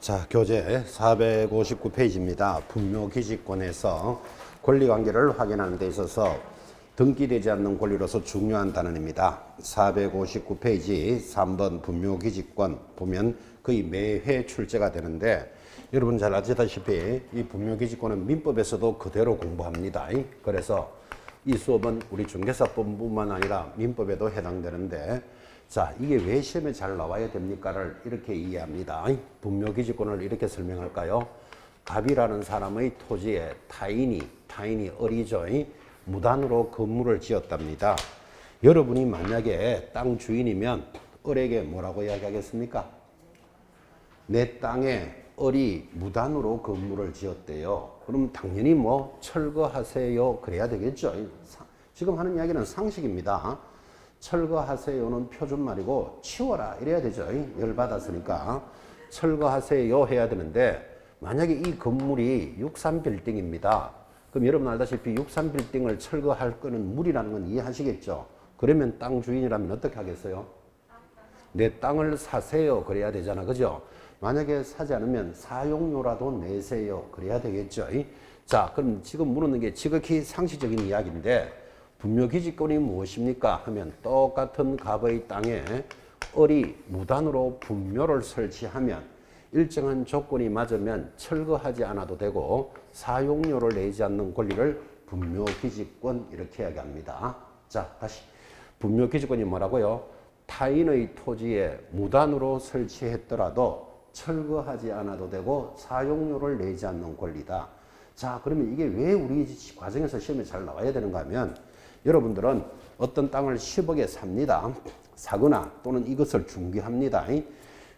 자, 교재 459페이지입니다. 분묘기지권에서 권리관계를 확인하는 데 있어서 등기되지 않는 권리로서 중요한 단원입니다. 459페이지 3번 분묘기지권 보면 거의 매회 출제가 되는데 여러분 잘 아시다시피 이 분묘기지권은 민법에서도 그대로 공부합니다. 그래서 이 수업은 우리 중개사법뿐만 아니라 민법에도 해당되는데 자, 이게 왜 시험에 잘 나와야 됩니까를 이렇게 이해합니다. 분묘기지권을 이렇게 설명할까요? 갑이라는 사람의 토지에 타인이 을이죠. 무단으로 건물을 지었답니다. 여러분이 만약에 땅 주인이면 을에게 뭐라고 이야기하겠습니까? 내 땅에 을이 무단으로 건물을 지었대요. 그럼 당연히 뭐 철거하세요 그래야 되겠죠. 지금 하는 이야기는 상식입니다. 철거하세요는 표준말이고 치워라 이래야 되죠. 열받았으니까 철거하세요 해야 되는데 만약에 이 건물이 63빌딩입니다. 그럼 여러분 알다시피 63빌딩을 철거할 거는 무리라는 건 이해하시겠죠. 그러면 땅 주인이라면 어떻게 하겠어요? 내 땅을 사세요 그래야 되잖아. 그죠? 만약에 사지 않으면 사용료라도 내세요 그래야 되겠죠. 자, 그럼 지금 물었는 게 지극히 상식적인 이야기인데 분묘기지권이 무엇입니까? 하면 똑같은 갑의 땅에 을이 무단으로 분묘를 설치하면 일정한 조건이 맞으면 철거하지 않아도 되고 사용료를 내지 않는 권리를 분묘기지권 이렇게 이야기합니다. 자, 다시 분묘기지권이 뭐라고요? 타인의 토지에 무단으로 설치했더라도 철거하지 않아도 되고 사용료를 내지 않는 권리다. 자, 그러면 이게 왜 우리 과정에서 시험에 잘 나와야 되는가 하면 여러분들은 어떤 땅을 10억에 삽니다. 사거나 또는 이것을 중개합니다.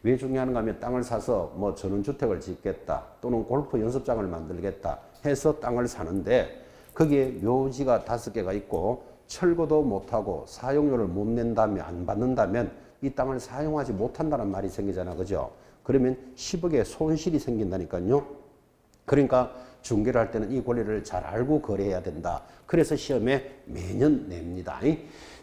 왜 중개하는가 하면 땅을 사서 뭐 전원주택을 짓겠다 또는 골프 연습장을 만들겠다 해서 땅을 사는데 거기에 묘지가 5개가 있고 철거도 못하고 사용료를 못 낸다면 안 받는다면 이 땅을 사용하지 못한다는 말이 생기잖아. 그죠? 그러면 10억의 손실이 생긴다니까요. 그러니까 중개를 할 때는 이 권리를 잘 알고 거래해야 된다. 그래서 시험에 매년 냅니다.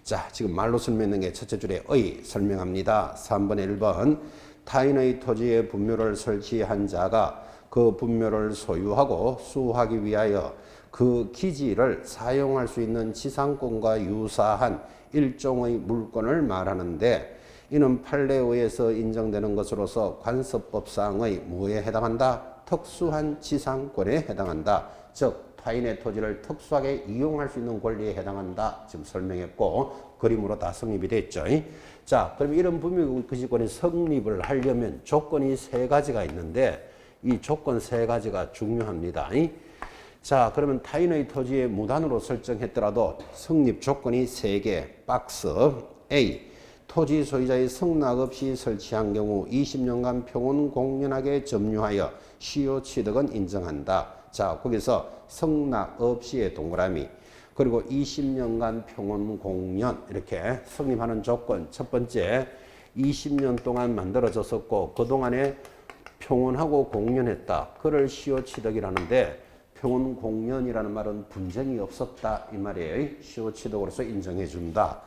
자, 지금 말로 설명하는 게 첫째 줄에 의 설명합니다. 3번에 1번 타인의 토지에 분묘를 설치한 자가 그 분묘를 소유하고 수하기 위하여 그 기지를 사용할 수 있는 지상권과 유사한 일종의 물건을 말하는데 이는 판례에 의해서 인정되는 것으로서 관습법상의 뭐에 해당한다? 특수한 지상권에 해당한다. 즉 타인의 토지를 특수하게 이용할 수 있는 권리에 해당한다. 지금 설명했고 그림으로 다 성립이 됐죠. 자, 그럼 이런 분묘기지권이 성립을 하려면 조건이 3가지가 있는데 이 조건 3가지가 중요합니다. 자, 그러면 타인의 토지에 무단으로 설정했더라도 성립 조건이 3개. 박스 A. 토지 소유자의 승낙 없이 설치한 경우 20년간 평온 공연하게 점유하여 시효 취득은 인정한다. 자, 거기서 승낙 없이의 동그라미 그리고 20년간 평온 공연 이렇게 성립하는 조건 첫 번째 20년 동안 만들어졌었고 그동안에 평온하고 공연했다. 그를 시효 취득이라는데 평온 공연이라는 말은 분쟁이 없었다 이 말이에요. 시효 취득으로서 인정해 준다.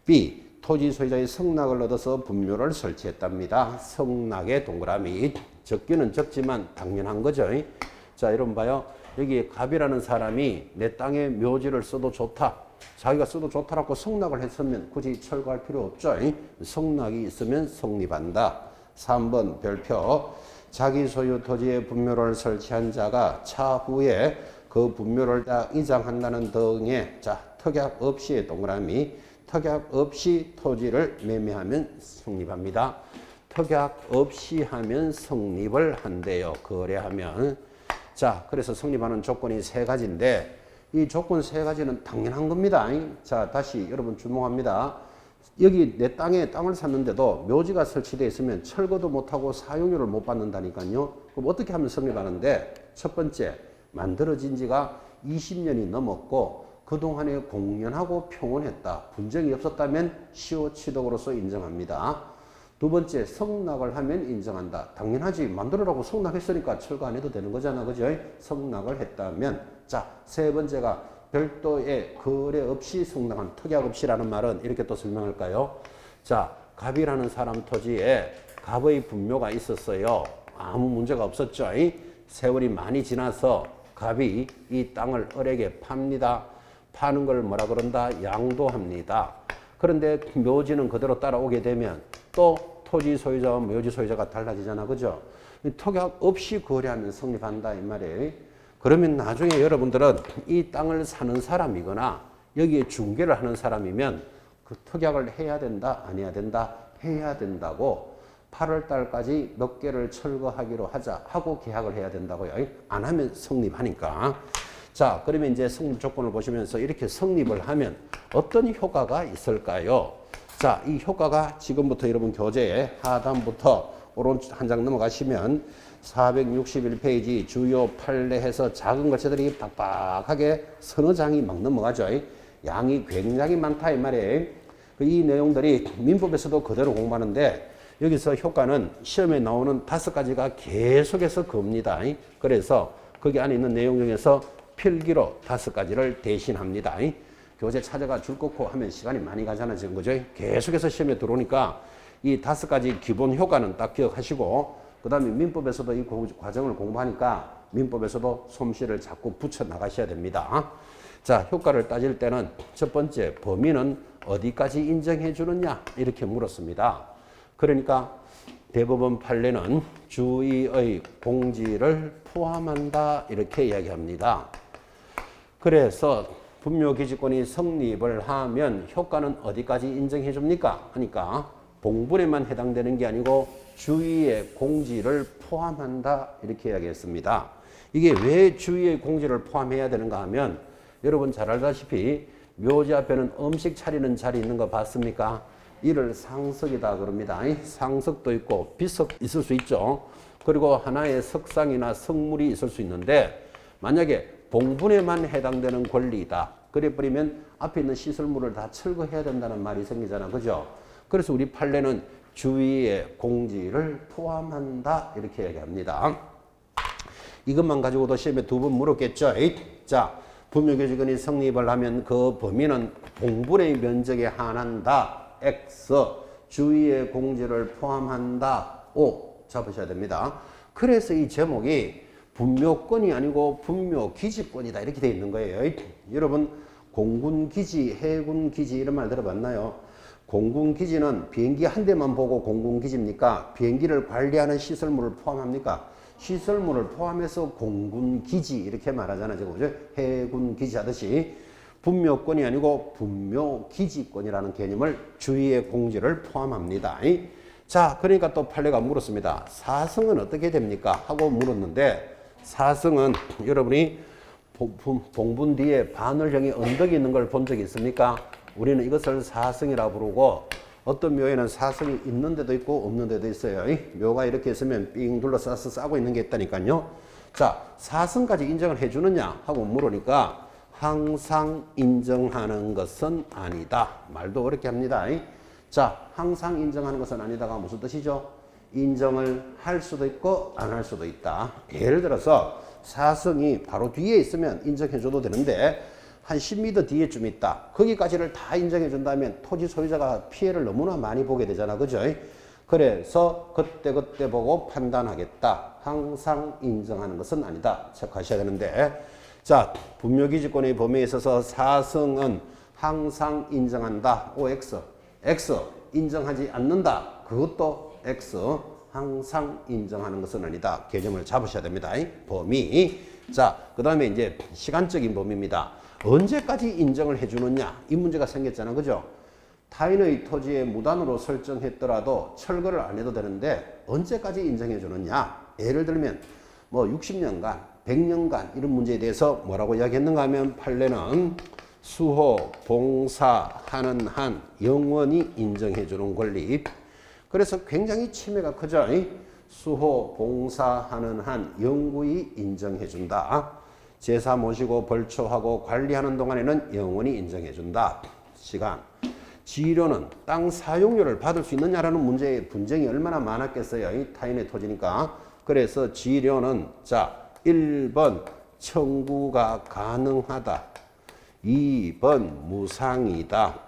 B. 토지 소유자의 승낙을 얻어서 분묘를 설치했답니다. 승낙의 동그라미 적기는 적지만 당연한 거죠. 자, 여러분 봐요. 여기 갑이라는 사람이 내 땅에 묘지를 써도 좋다. 자기가 써도 좋다라고 승낙을 했으면 굳이 철거할 필요 없죠. 승낙이 있으면 성립한다. 3번 별표. 자기 소유 토지에 분묘를 설치한 자가 차후에 그 분묘를 다 이장한다는 등의 자, 특약 없이의 동그라미 특약 없이 토지를 매매하면 성립합니다. 특약 없이 하면 성립을 한대요. 거래하면. 자, 그래서 성립하는 조건이 3가지인데 이 조건 3가지는 당연한 겁니다. 자, 다시 여러분 주목합니다. 여기 내 땅에 땅을 샀는데도 묘지가 설치되어 있으면 철거도 못하고 사용료를 못 받는다니까요. 그럼 어떻게 하면 성립하는데 첫 번째, 만들어진 지가 20년이 넘었고 그동안에 공연하고 평온했다. 분쟁이 없었다면 시효 취득으로서 인정합니다. 두 번째, 승낙을 하면 인정한다. 당연하지. 만들으라고 승낙했으니까 철거 안 해도 되는 거잖아. 그죠? 승낙을 했다면. 자, 세 번째가 별도의 거래 없이 승낙한 특약 없이라는 말은 이렇게 또 설명할까요? 자, 갑이라는 사람 토지에 갑의 분묘가 있었어요. 아무 문제가 없었죠. 세월이 많이 지나서 갑이 이 땅을 을에게 팝니다. 파는 걸 뭐라 그런다? 양도합니다. 그런데 묘지는 그대로 따라오게 되면 또 토지 소유자와 묘지 소유자가 달라지잖아. 그죠? 특약 없이 거래하면 성립한다 이 말이에요. 그러면 나중에 여러분들은 이 땅을 사는 사람이거나 여기에 중개를 하는 사람이면 그 특약을 해야 된다? 안 해야 된다? 해야 된다고 8월 달까지 몇 개를 철거하기로 하자 하고 계약을 해야 된다고요. 안 하면 성립하니까. 자, 그러면 이제 성립 조건을 보시면서 이렇게 성립을 하면 어떤 효과가 있을까요? 자, 이 효과가 지금부터 여러분 교재에 하단부터 오른쪽 한 장 넘어가시면 461페이지 주요 판례해서 작은 글자들이 빡빡하게 서너 장이 막 넘어가죠. 양이 굉장히 많다 이 말이에요. 이 내용들이 민법에서도 그대로 공부하는데 여기서 효과는 시험에 나오는 5가지가 계속해서 겁니다. 그래서 거기 안에 있는 내용 중에서 필기로 5가지를 대신합니다. 교재 찾아가 줄 긋고 하면 시간이 많이 가잖아요. 지금 그죠? 계속해서 시험에 들어오니까 이 5가지 기본 효과는 딱 기억하시고 그 다음에 민법에서도 이 과정을 공부하니까 민법에서도 솜씨를 자꾸 붙여 나가셔야 됩니다. 자, 효과를 따질 때는 첫 번째 범위는 어디까지 인정해 주느냐 이렇게 물었습니다. 그러니까 대법원 판례는 주의의 공지를 포함한다 이렇게 이야기합니다. 그래서 분묘기지권이 성립을 하면 효과는 어디까지 인정해 줍니까? 하니까 봉분에만 해당되는 게 아니고 주의의 공지를 포함한다 이렇게 이야기했습니다. 이게 왜 주의의 공지를 포함해야 되는가 하면 여러분 잘 알다시피 묘지 앞에는 음식 차리는 자리 있는 거 봤습니까? 이를 상석이다 그럽니다. 상석도 있고 비석 있을 수 있죠. 그리고 하나의 석상이나 석물이 있을 수 있는데 만약에 봉분에만 해당되는 권리이다. 그래버리면 앞에 있는 시설물을 다 철거해야 된다는 말이 생기잖아. 그죠? 그래서 우리 판례는 주의의 공지를 포함한다 이렇게 얘기합니다. 이것만 가지고도 시험에 2번 물었겠죠. 자, 분묘기지권이 성립을 하면 그 범위는 봉분의 면적에 한한다. X, 주의의 공지를 포함한다. O 잡으셔야 됩니다. 그래서 이 제목이 분묘권이 아니고 분묘기지권이다 이렇게 되어 있는 거예요. 여러분 공군기지, 해군기지 이런 말 들어봤나요? 공군기지는 비행기 한 대만 보고 공군기지입니까? 비행기를 관리하는 시설물을 포함합니까? 시설물을 포함해서 공군기지 이렇게 말하잖아요. 그죠? 해군기지 하듯이 분묘권이 아니고 분묘기지권이라는 개념을 주의의 공지를 포함합니다. 자, 그러니까 또 판례가 물었습니다. 사성은 어떻게 됩니까? 하고 물었는데 사성은 여러분이 봉분 뒤에 바늘형의 언덕이 있는 걸 본 적이 있습니까? 우리는 이것을 사성이라고 부르고 어떤 묘에는 사성이 있는 데도 있고 없는 데도 있어요. 묘가 이렇게 있으면 삥 둘러싸서 싸고 있는 게 있다니까요. 자, 사성까지 인정을 해주느냐 하고 물으니까 항상 인정하는 것은 아니다. 말도 어렵게 합니다. 자, 항상 인정하는 것은 아니다가 무슨 뜻이죠? 인정을 할 수도 있고 안 할 수도 있다. 예를 들어서 사성이 바로 뒤에 있으면 인정해줘도 되는데 한 10m 뒤에쯤 있다. 거기까지를 다 인정해준다면 토지 소유자가 피해를 너무나 많이 보게 되잖아. 그죠? 그래서 그때 보고 판단하겠다. 항상 인정하는 것은 아니다. 체크하셔야 되는데 자, 분묘기지권의 범위에 있어서 사성은 항상 인정한다. OX. X. 인정하지 않는다. 그것도 X. 항상 인정하는 것은 아니다. 개념을 잡으셔야 됩니다. 범위. 자, 그 다음에 이제 시간적인 범위입니다. 언제까지 인정을 해주느냐? 이 문제가 생겼잖아. 그죠? 타인의 토지에 무단으로 설정했더라도 철거를 안 해도 되는데 언제까지 인정해 주느냐? 예를 들면 뭐 60년간, 100년간 이런 문제에 대해서 뭐라고 이야기했는가 하면 판례는 수호, 봉사하는 한 영원히 인정해 주는 권리. 그래서 굉장히 침해가 크죠. 수호, 봉사하는 한 영구히 인정해 준다. 제사 모시고 벌초하고 관리하는 동안에는 영원히 인정해 준다. 시간. 지료는 땅 사용료를 받을 수 있느냐라는 문제의 분쟁이 얼마나 많았겠어요. 타인의 토지니까. 그래서 지료는 자 1번 청구가 가능하다. 2번 무상이다.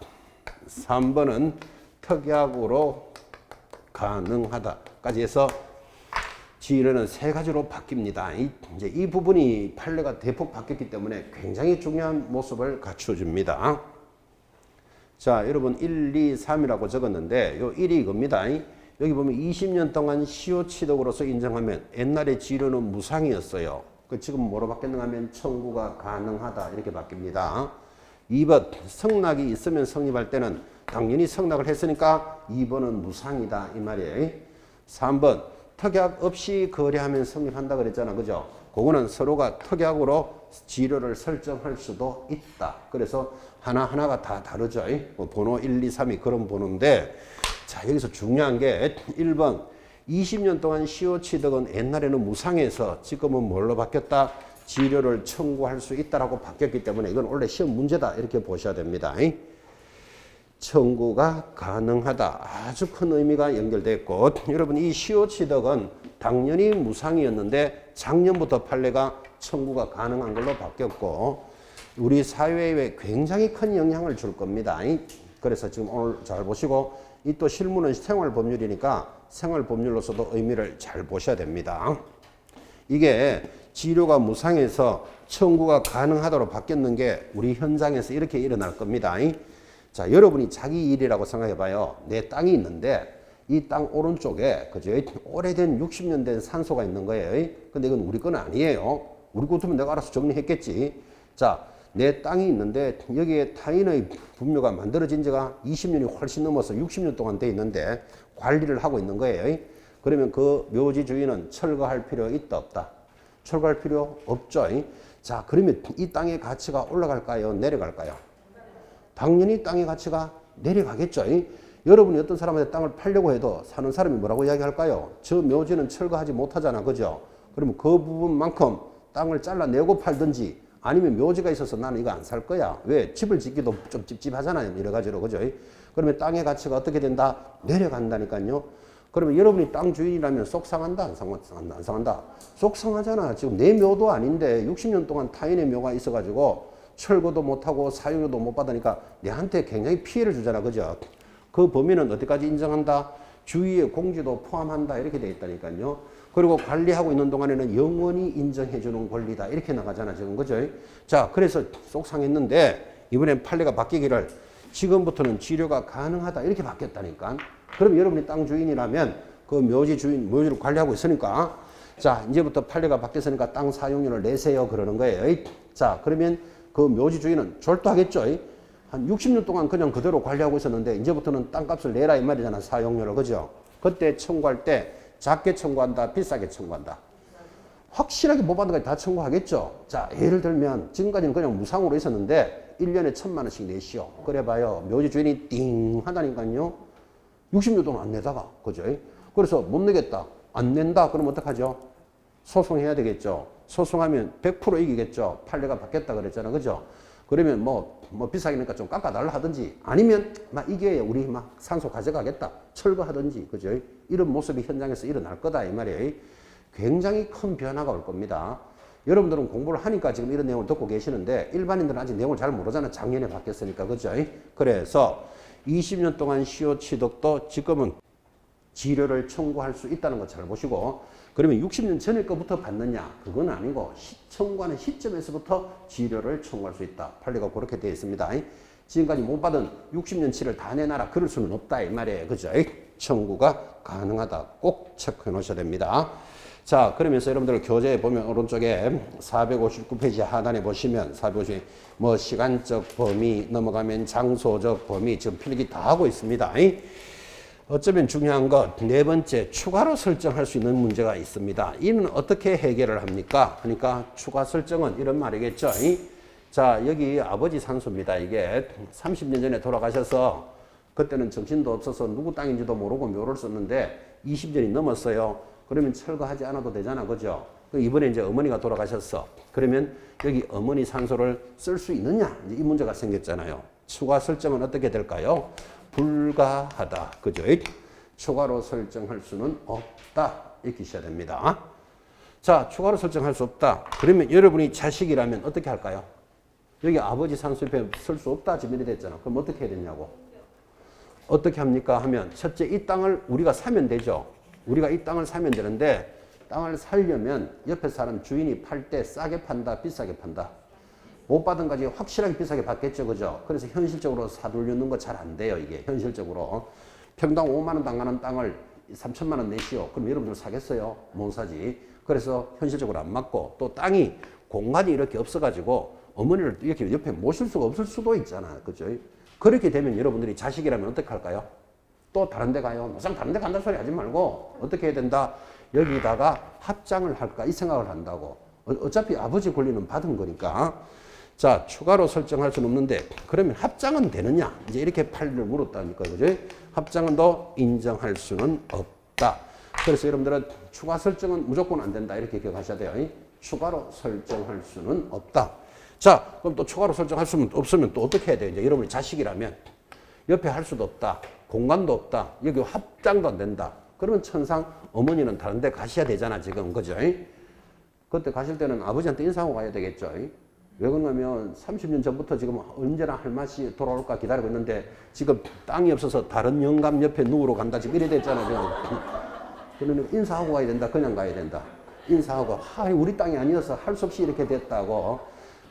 3번은 특약으로 가능하다까지 해서 지뢰는 세 가지로 바뀝니다. 이제 이 부분이 판례가 대폭 바뀌었기 때문에 굉장히 중요한 모습을 갖춰줍니다. 자, 여러분 1, 2, 3이라고 적었는데 요 1이 이겁니다. 여기 보면 20년 동안 시효 취득으로서 인정하면 옛날에 지뢰는 무상이었어요. 지금 뭐로 바뀌었는가 하면 청구가 가능하다 이렇게 바뀝니다. 2번 성락이 있으면 성립할 때는 당연히 성락을 했으니까 2번은 무상이다 이 말이에요. 3번 특약 없이 거래하면 성립한다 그랬잖아. 그죠? 그거는 서로가 특약으로 지료를 설정할 수도 있다. 그래서 하나하나가 다 다르죠. 번호 1, 2, 3이 그런 번호인데 자, 여기서 중요한 게 1번 20년 동안 시효 취득은 옛날에는 무상해서 지금은 뭘로 바뀌었다? 지료를 청구할 수 있다라고 바뀌었기 때문에 이건 원래 시험 문제다 이렇게 보셔야 됩니다. 청구가 가능하다. 아주 큰 의미가 연결됐고 여러분 이 시효 취득은 당연히 무상이었는데 작년부터 판례가 청구가 가능한 걸로 바뀌었고 우리 사회에 굉장히 큰 영향을 줄 겁니다. 그래서 지금 오늘 잘 보시고 이 또 실무는 생활법률이니까 생활법률로서도 의미를 잘 보셔야 됩니다. 이게 지료가 무상해서 청구가 가능하도록 바뀌었는 게 우리 현장에서 이렇게 일어날 겁니다. 자, 여러분이 자기 일이라고 생각해 봐요. 내 땅이 있는데 이 땅 오른쪽에 그죠? 오래된 60년 된 산소가 있는 거예요. 근데 이건 우리 건 아니에요. 우리 것도면 내가 알아서 정리했겠지. 자, 내 땅이 있는데 여기에 타인의 분묘가 만들어진 지가 20년이 훨씬 넘어서 60년 동안 돼 있는데 관리를 하고 있는 거예요. 그러면 그 묘지 주인은 철거할 필요 있다 없다? 철거할 필요 없죠. 자, 그러면 이 땅의 가치가 올라갈까요? 내려갈까요? 당연히 땅의 가치가 내려가겠죠. 여러분이 어떤 사람한테 땅을 팔려고 해도 사는 사람이 뭐라고 이야기할까요? 저 묘지는 철거하지 못하잖아. 그죠? 그러면 그 부분만큼 땅을 잘라내고 팔든지 아니면 묘지가 있어서 나는 이거 안 살 거야. 왜? 집을 짓기도 좀 찝찝하잖아요. 여러 가지로. 그죠? 그러면 땅의 가치가 어떻게 된다? 내려간다니까요. 그러면 여러분이 땅 주인이라면 속 상한다? 안 상한다? 속 상하잖아. 지금 내 묘도 아닌데 60년 동안 타인의 묘가 있어가지고 철거도 못하고 사유도 못 받으니까 내한테 굉장히 피해를 주잖아. 그죠? 그 범위는 어디까지 인정한다? 주위의 공지도 포함한다. 이렇게 돼 있다니까요. 그리고 관리하고 있는 동안에는 영원히 인정해주는 권리다. 이렇게 나가잖아. 지금. 그죠? 자, 그래서 속상했는데 이번엔 판례가 바뀌기를 지금부터는 지료가 가능하다. 이렇게 바뀌었다니까. 그럼 여러분이 땅 주인이라면 그 묘지 주인, 묘지를 관리하고 있으니까 자, 이제부터 판례가 바뀌었으니까 땅 사용료를 내세요. 그러는 거예요. 자, 그러면 그 묘지 주인은 졸도하겠죠. 한 60년 동안 그냥 그대로 관리하고 있었는데 이제부터는 땅값을 내라 이 말이잖아. 사용료를. 그죠? 그때 청구할 때 작게 청구한다, 비싸게 청구한다. 확실하게 못 받는 까지 다 청구하겠죠. 자, 예를 들면 지금까지는 그냥 무상으로 있었는데 1년에 1,000만 원씩 내시오. 그래 봐요. 묘지 주인이 띵 하다니까요. 60년 동안 안 내다가. 그죠? 그래서 못 내겠다. 안 낸다. 그럼 어떡하죠? 소송해야 되겠죠. 소송하면 100% 이기겠죠. 판례가 바뀌었다 그랬잖아. 그죠? 그러면 뭐 비싸게니까 좀 깎아달라 하든지 아니면 막 이게 우리 막 산소 가져가겠다. 철거하든지. 그죠? 이런 모습이 현장에서 일어날 거다. 이 말이에요. 굉장히 큰 변화가 올 겁니다. 여러분들은 공부를 하니까 지금 이런 내용을 듣고 계시는데 일반인들은 아직 내용을 잘 모르잖아. 작년에 바뀌었으니까. 그죠? 그래서 20년 동안 시효 취득도 지금은 지료를 청구할 수 있다는 거 잘 보시고 그러면 60년 전에 거부터 받느냐? 그건 아니고 청구하는 시점에서부터 지료를 청구할 수 있다. 판례가 그렇게 되어 있습니다. 지금까지 못 받은 60년치를 다 내놔라. 그럴 수는 없다. 이 말이에요. 그죠? 청구가 가능하다. 꼭 체크해 놓으셔야 됩니다. 자, 그러면서 여러분들 교재에 보면 오른쪽에 459페이지 하단에 보시면 459 뭐 시간적 범위 넘어가면 장소적 범위 지금 필기 다 하고 있습니다. 어쩌면 중요한 것 네 번째 추가로 설정할 수 있는 문제가 있습니다. 이는 어떻게 해결을 합니까? 그러니까 추가 설정은 이런 말이겠죠. 자, 여기 아버지 산소입니다. 이게 30년 전에 돌아가셔서 그때는 정신도 없어서 누구 땅인지도 모르고 묘를 썼는데 20년이 넘었어요. 그러면 철거하지 않아도 되잖아. 그죠? 이번에 이제 어머니가 돌아가셨어. 그러면 여기 어머니 산소를 쓸 수 있느냐? 이제 이 문제가 생겼잖아요. 추가 설정은 어떻게 될까요? 불가하다. 그죠? 추가로 설정할 수는 없다. 이렇게 하셔야 됩니다. 자, 추가로 설정할 수 없다. 그러면 여러분이 자식이라면 어떻게 할까요? 여기 아버지 산소 옆에 쓸 수 없다. 지면이 됐잖아. 그럼 어떻게 해야 되냐고. 어떻게 합니까? 하면 첫째 이 땅을 우리가 사면 되죠. 우리가 이 땅을 사면 되는데 땅을 살려면 옆에 사는 주인이 팔 때 싸게 판다, 비싸게 판다. 못 받은 가지 확실하게 비싸게 받겠죠, 그죠? 그래서 현실적으로 사들여는 거 잘 안 돼요, 이게 현실적으로. 평당 5만 원 당하는 땅을 3천만 원 내시오. 그럼 여러분들 사겠어요? 못 사지. 그래서 현실적으로 안 맞고 또 땅이 공간이 이렇게 없어가지고 어머니를 이렇게 옆에 모실 수가 없을 수도 있잖아, 그죠? 그렇게 되면 여러분들이 자식이라면 어떻게 할까요? 또 다른 데 가요. 막상 다른 데 간다 소리 하지 말고 어떻게 해야 된다? 여기다가 합장을 할까? 이 생각을 한다고. 어차피 아버지 권리는 받은 거니까. 자, 추가로 설정할 수는 없는데 그러면 합장은 되느냐? 이제 이렇게 판례를 물었다니까, 그죠? 합장은 더 인정할 수는 없다. 그래서 여러분들은 추가 설정은 무조건 안 된다. 이렇게 기억하셔야 돼요. 추가로 설정할 수는 없다. 자, 그럼 또 추가로 설정할 수는 없으면 또 어떻게 해야 돼요? 이제 여러분이 자식이라면 옆에 할 수도 없다. 공간도 없다. 여기 합장도 안 된다. 그러면 천상 어머니는 다른 데 가셔야 되잖아, 지금. 그죠? 그때 가실 때는 아버지한테 인사하고 가야 되겠죠. 왜 그러냐면 30년 전부터 지금 언제나 할 맛이 돌아올까 기다리고 있는데 지금 땅이 없어서 다른 영감 옆에 누우러 간다. 지금 이래 됐잖아, 지금. 그러면 인사하고 가야 된다. 그냥 가야 된다. 인사하고, 우리 땅이 아니어서 할 수 없이 이렇게 됐다고.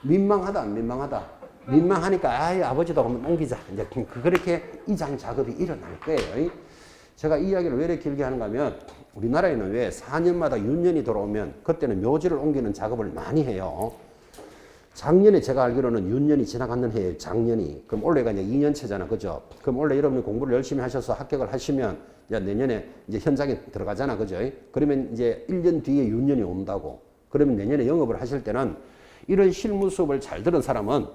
민망하다, 안 민망하다. 민망하니까, 아버지도 한번 옮기자. 이제 그렇게 이장 작업이 일어날 거예요. 제가 이 이야기를 왜 이렇게 길게 하는가 하면, 우리나라에는 왜 4년마다 윤년이 돌아오면 그때는 묘지를 옮기는 작업을 많이 해요. 작년에 제가 알기로는 윤년이 지나갔는 해에 작년이. 그럼 올해가 이제 2년째잖아. 그죠? 그럼 원래 여러분이 공부를 열심히 하셔서 합격을 하시면 이제 내년에 이제 현장에 들어가잖아. 그죠? 그러면 이제 1년 뒤에 윤년이 온다고. 그러면 내년에 영업을 하실 때는 이런 실무 수업을 잘 들은 사람은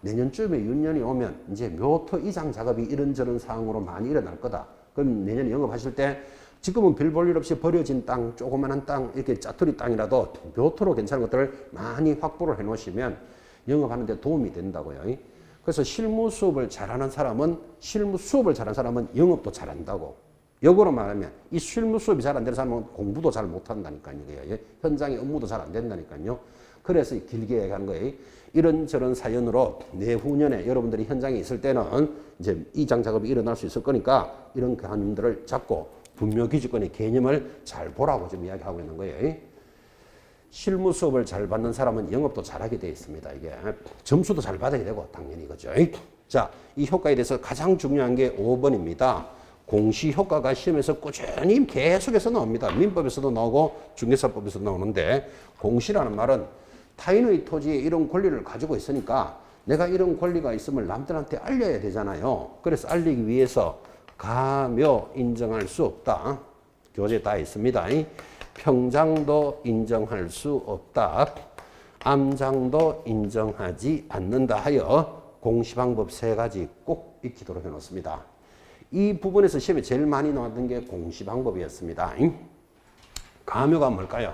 내년쯤에 윤년이 오면 이제 묘토 이장 작업이 이런저런 상황으로 많이 일어날 거다. 그럼 내년에 영업하실 때 지금은 별 볼 일 없이 버려진 땅, 조그마한 땅, 이렇게 짜투리 땅이라도 묘토로 괜찮은 것들을 많이 확보를 해 놓으시면 영업하는 데 도움이 된다고요. 그래서 실무 수업을 잘하는 사람은 영업도 잘한다고. 역으로 말하면 이 실무 수업이 잘 안 되는 사람은 공부도 잘 못한다니까요. 현장의 업무도 잘 안 된다니까요. 그래서 길게 얘기하는 거예요. 이런저런 사연으로 내후년에 여러분들이 현장에 있을 때는 이제 이장 작업이 일어날 수 있을 거니까 이런 개념들을 잡고 분묘기지권의 개념을 잘 보라고 지금 이야기하고 있는 거예요. 실무 수업을 잘 받는 사람은 영업도 잘하게 되어 있습니다. 이게 점수도 잘 받아야 되고 당연히 그죠. 자, 이 효과에 대해서 가장 중요한 게 5번입니다. 공시 효과가 시험에서 꾸준히 계속해서 나옵니다. 민법에서도 나오고 중개사법에서도 나오는데 공시라는 말은 타인의 토지에 이런 권리를 가지고 있으니까 내가 이런 권리가 있음을 남들한테 알려야 되잖아요. 그래서 알리기 위해서 가묘 인정할 수 없다. 교재에 다 있습니다. 평장도 인정할 수 없다. 암장도 인정하지 않는다 하여 공시방법 3가지 꼭 익히도록 해놓습니다. 이 부분에서 시험에 제일 많이 나왔던 게 공시방법이었습니다. 가묘가 뭘까요?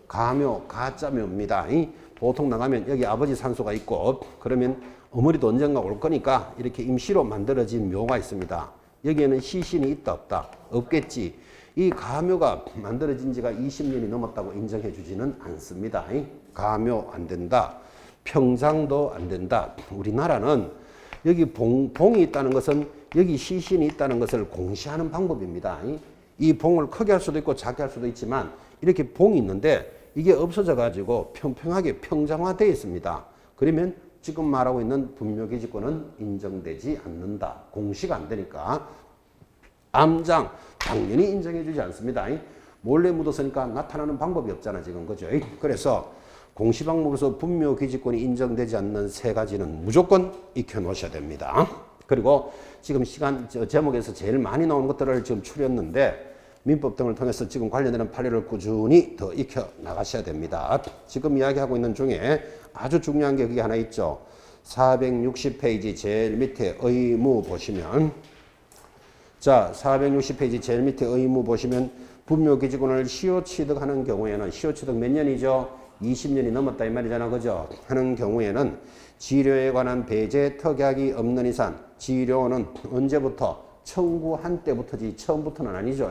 가묘, 가짜묘입니다. 보통 나가면 여기 아버지 산소가 있고 그러면 어머니도 언젠가 올 거니까 이렇게 임시로 만들어진 묘가 있습니다. 여기에는 시신이 있다 없다? 없겠지. 이 가묘가 만들어진 지가 20년이 넘었다고 인정해 주지는 않습니다. 가묘 안 된다. 평장도 안 된다. 우리나라는 여기 봉이 있다는 것은 여기 시신이 있다는 것을 공시하는 방법입니다. 이 봉을 크게 할 수도 있고 작게 할 수도 있지만 이렇게 봉이 있는데 이게 없어져 가지고 평평하게 평장화되어 있습니다. 그러면 지금 말하고 있는 분묘기지권은 인정되지 않는다. 공시가 안 되니까. 암장 당연히 인정해 주지 않습니다. 몰래 묻었으니까 나타나는 방법이 없잖아 지금. 그죠? 그래서 공시방법에서 분묘기지권이 인정되지 않는 3가지는 무조건 익혀 놓으셔야 됩니다. 그리고 지금 시간 제목에서 제일 많이 나오는 것들을 지금 추렸는데 민법 등을 통해서 지금 관련되는 판례를 꾸준히 더 익혀 나가셔야 됩니다. 지금 이야기하고 있는 중에 아주 중요한 게 그게 하나 있죠. 460페이지 제일 밑에 의무 보시면, 자, 460페이지 제일 밑에 의무 보시면 분묘기지권을 시효 취득하는 경우에는, 시효 취득 몇 년이죠? 20년이 넘었다 이 말이잖아. 그죠? 하는 경우에는 지료에 관한 배제 특약이 없는 이상 지료는 언제부터? 청구한 때부터지 처음부터는 아니죠.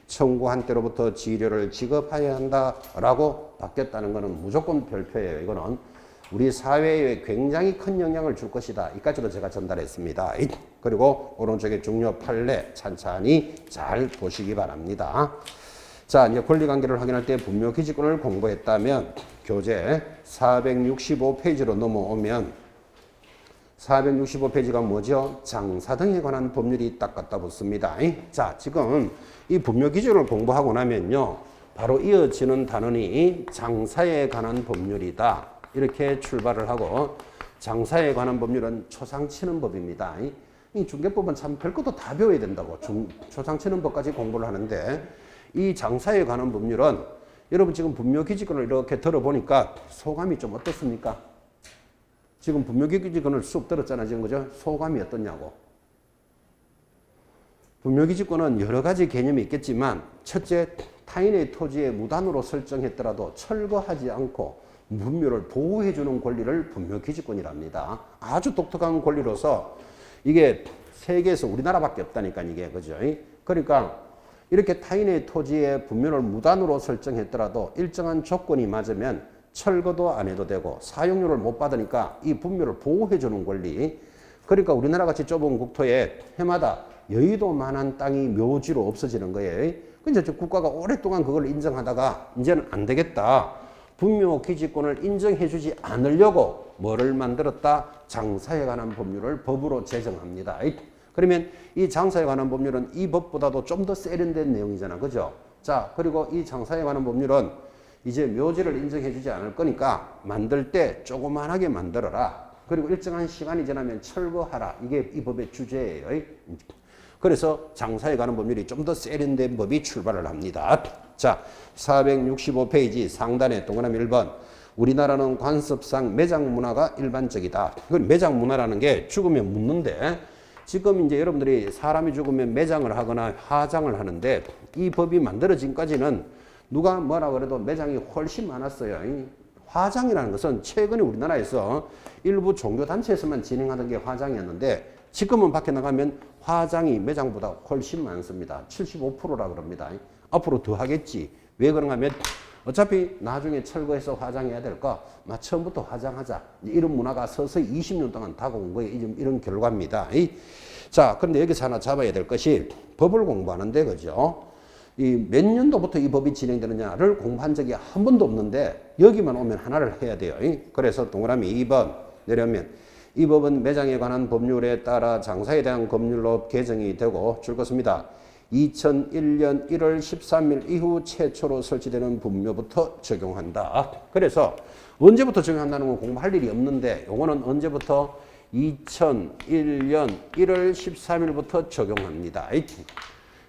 청구한 때로부터 지료를 지급해야 한다라고 바뀌었다는 것은 무조건 별표예요. 이거는 우리 사회에 굉장히 큰 영향을 줄 것이다. 이까지도 제가 전달했습니다. 그리고 오른쪽에 중요 판례 찬찬히 잘 보시기 바랍니다. 자, 이제 권리관계를 확인할 때 분묘기지권을 공부했다면 교재 465페이지로 넘어오면 465페이지가 뭐죠? 장사 등에 관한 법률이 딱 갖다 붙습니다. 자, 지금 이 분묘기준을 공부하고 나면요, 바로 이어지는 단원이 장사에 관한 법률이다. 이렇게 출발을 하고, 장사에 관한 법률은 초상치는 법입니다. 이 중개법은 참 별것도 다 배워야 된다고 초상치는 법까지 공부를 하는데, 이 장사에 관한 법률은 여러분 지금 분묘기지권을 이렇게 들어보니까 소감이 좀 어떻습니까? 지금 분묘기지권을 쑥 들었잖아요. 지금 그죠? 소감이 어떻냐고. 분묘기지권은 여러 가지 개념이 있겠지만, 첫째, 타인의 토지에 무단으로 설정했더라도 철거하지 않고 분묘를 보호해주는 권리를 분묘기지권이랍니다. 아주 독특한 권리로서 이게 세계에서 우리나라밖에 없다니까, 이게. 그죠? 그러니까 이렇게 타인의 토지에 분묘를 무단으로 설정했더라도 일정한 조건이 맞으면 철거도 안 해도 되고 사용료를 못 받으니까 이 분묘를 보호해주는 권리. 그러니까 우리나라 같이 좁은 국토에 해마다 여의도만한 땅이 묘지로 없어지는 거예요. 근데 국가가 오랫동안 그걸 인정하다가 이제는 안 되겠다. 분묘 기지권을 인정해주지 않으려고 뭐를 만들었다? 장사에 관한 법률을 법으로 제정합니다. 그러면 이 장사에 관한 법률은 이 법보다도 좀 더 세련된 내용이잖아. 그죠? 자, 그리고 이 장사에 관한 법률은 이제 묘지를 인정해주지 않을 거니까 만들 때 조그만하게 만들어라. 그리고 일정한 시간이 지나면 철거하라. 이게 이 법의 주제예요. 그래서 장사에 관한 법률이 좀 더 세련된 법이 출발을 합니다. 자, 465페이지 상단에 동그라미 1번. 우리나라는 관습상 매장 문화가 일반적이다. 매장 문화라는 게 죽으면 묻는데, 지금 이제 여러분들이 사람이 죽으면 매장을 하거나 화장을 하는데, 이 법이 만들어진까지는 누가 뭐라 그래도 매장이 훨씬 많았어요. 화장이라는 것은 최근에 우리나라에서 일부 종교단체에서만 진행하던 게 화장이었는데, 지금은 밖에 나가면 화장이 매장보다 훨씬 많습니다. 75%라 그럽니다. 앞으로 더 하겠지. 왜 그런가 하면 어차피 나중에 철거해서 화장해야 될까? 처음부터 화장하자. 이런 문화가 서서히 20년 동안 다가온 거예요. 이런 결과입니다. 자, 그런데 여기서 하나 잡아야 될 것이 법을 공부하는데, 그죠? 이 몇 년도부터 이 법이 진행되느냐를 공부한 적이 한 번도 없는데 여기만 오면 하나를 해야 돼요. 그래서 동그라미 2번 내려오면 이 법은 매장에 관한 법률에 따라 장사에 대한 법률로 개정이 되고 줄 것입니다. 2001년 1월 13일 이후 최초로 설치되는 분묘부터 적용한다. 그래서 언제부터 적용한다는 건 공부할 일이 없는데, 요거는 언제부터? 2001년 1월 13일부터 적용합니다.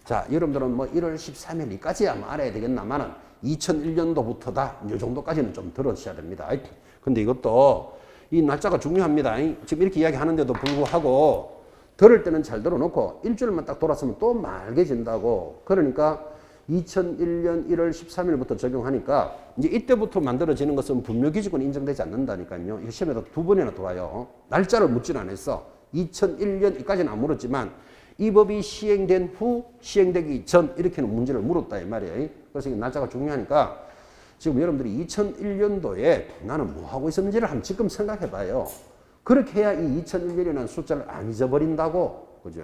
자, 여러분들은 뭐 1월 13일까지야 뭐 알아야 되겠나마는 2001년도부터다. 이 정도까지는 좀 들으셔야 됩니다. 근데 이것도 이 날짜가 중요합니다. 지금 이렇게 이야기하는데도 불구하고 들을 때는 잘 들어놓고 일주일만 딱 돌았으면 또 맑아진다고. 그러니까 2001년 1월 13일부터 적용하니까 이제 이때부터 만들어지는 것은 분묘기지권이 인정되지 않는다니까요. 이거 시험에도 2번이나 돌아요. 날짜를 묻진 않았어. 2001년까지는 안 물었지만 이 법이 시행된 후, 시행되기 전 이렇게는 문제를 물었다 이 말이에요. 그래서 이 날짜가 중요하니까 지금 여러분들이 2001년도에 나는 뭐 하고 있었는지를 한번 지금 생각해 봐요. 그렇게 해야 이 2001년이라는 숫자를 안 잊어버린다고. 그죠?